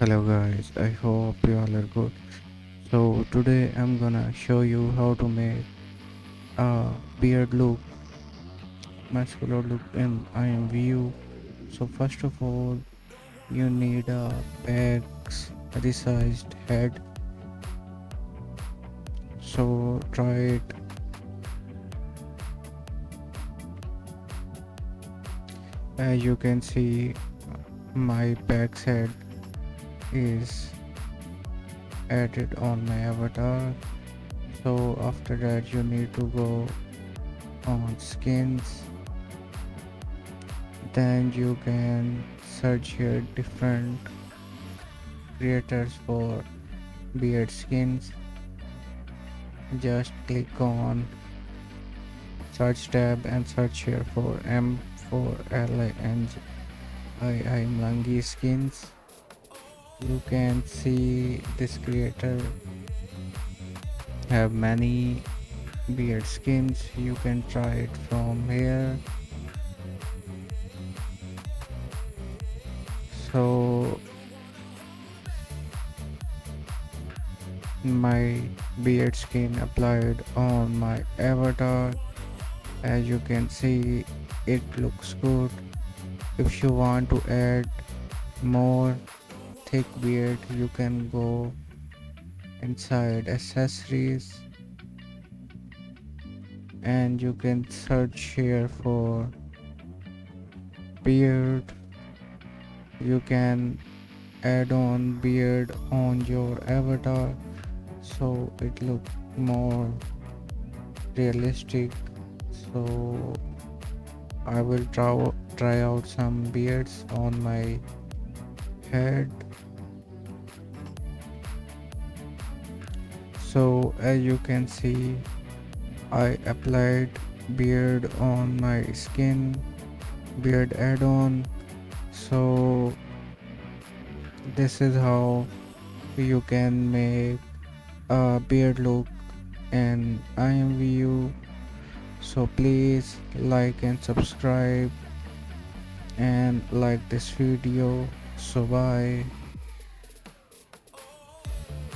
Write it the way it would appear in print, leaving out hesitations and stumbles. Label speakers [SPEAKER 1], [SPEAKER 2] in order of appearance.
[SPEAKER 1] Hello guys, I hope you all are good. So today I'm gonna show you how to make a beard look, muscular look in Imvu. So first of all, you need a bag's resized head. So try it. As you can see, my bag's head is added on my avatar. So after that, you need to go on skins. Then you can search here different creators for beard skins. Just click on search tab and search here for M for LINGI Mlangi skins. You can see this creator have many beard skins. You can try it from here. So my beard skin applied on my avatar. As you can see, it looks good. If you want to add more thick beard, you can go inside accessories and you can search here for beard. You can add on beard on your avatar so it look more realistic. So I will try out some beards on my head. So as you can see, I applied beard on my skin, beard add-on. So this is how you can make a beard look in IMVU. So please like and subscribe and like this video. So bye.